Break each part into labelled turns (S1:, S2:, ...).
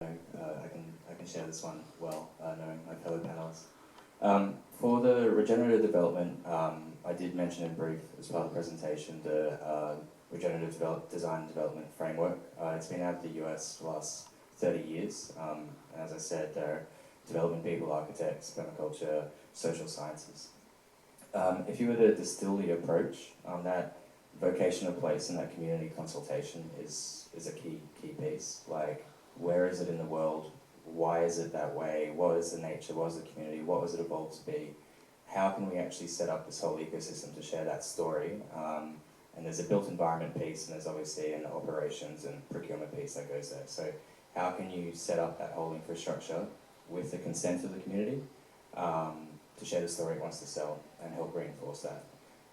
S1: I can share this one well, knowing my fellow panelists. For the regenerative development, I did mention in brief as part of the presentation the Regenerative Design Development Framework. It's been out of the US for the last 30 years. And as I said, they're development people, architects, permaculture, social sciences. If you were to distill the approach, that vocational place and that community consultation is a key piece. Like, where is it in the world? Why is it that way? What is the nature? What is the community? What was it evolved to be? How can we actually set up this whole ecosystem to share that story? And there's a built environment piece, and there's obviously an operations and procurement piece that goes there. So how can you set up that whole infrastructure with the consent of the community to share the story it wants to sell and help reinforce that?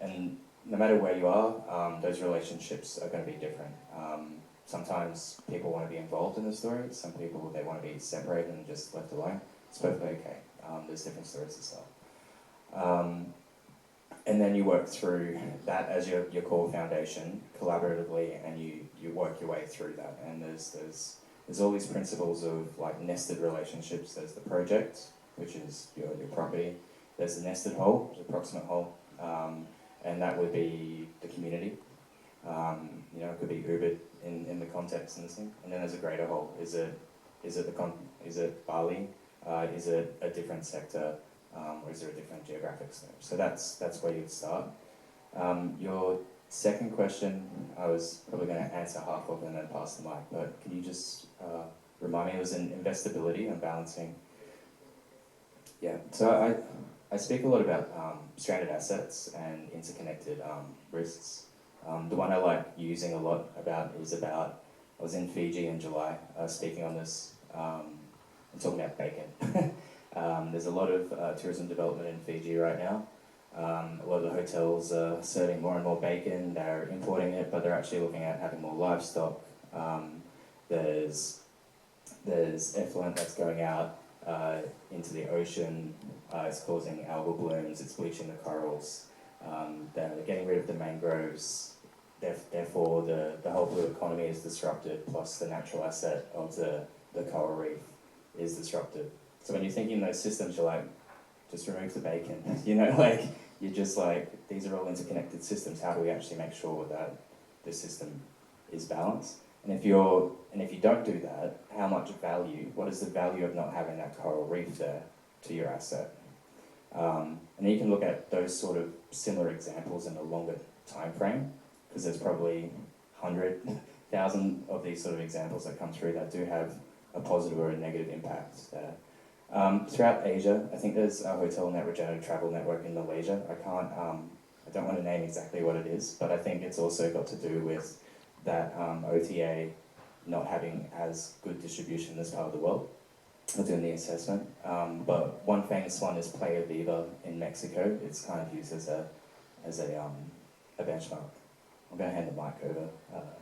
S1: And no matter where you are, those relationships are going to be different. Sometimes people want to be involved in the story. Some people, they want to be separated and just left alone. It's perfectly okay. There's different stories to sell. And then you work through that as your core foundation collaboratively, and you work your way through that. And there's all these principles of like nested relationships. There's the project, which is your property. There's the nested whole, the proximate whole, and that would be the community. It could be Uber in the context in this thing. And then there's a greater whole. Is it Bali? Is it a different sector? Or is there a different geographic scope? So that's where you'd start. Your second question, I was probably going to answer half of and then pass the mic, but can you just remind me? It was in investability and balancing. Yeah, so I speak a lot about stranded assets and interconnected risks. The one I like using a lot is I was in Fiji in July speaking on this and talking about bacon. There's a lot of tourism development in Fiji right now. A lot of the hotels are serving more and more bacon. They're importing it, but they're actually looking at having more livestock. There's effluent that's going out into the ocean. It's causing algal blooms. It's bleaching the corals. They're getting rid of the mangroves. Therefore, the whole blue economy is disrupted. Plus, the natural asset of the coral reef is disrupted. So when you're thinking those systems, you're like, just remove the bacon. You're just like, these are all interconnected systems. How do we actually make sure that the system is balanced? And if you don't do that, how much value? What is the value of not having that coral reef there to your asset? And then you can look at those sort of similar examples in a longer time frame, because there's probably 100,000 of these sort of examples that come through that do have a positive or a negative impact there. Throughout Asia, I think there's a hotel net regenerative travel network in Malaysia. I don't want to name exactly what it is, but I think it's also got to do with that OTA not having as good distribution in this part of the world. I'm doing the assessment. But one famous one is Playa Viva in Mexico. It's kind of used as a benchmark. I'm going to hand the mic over.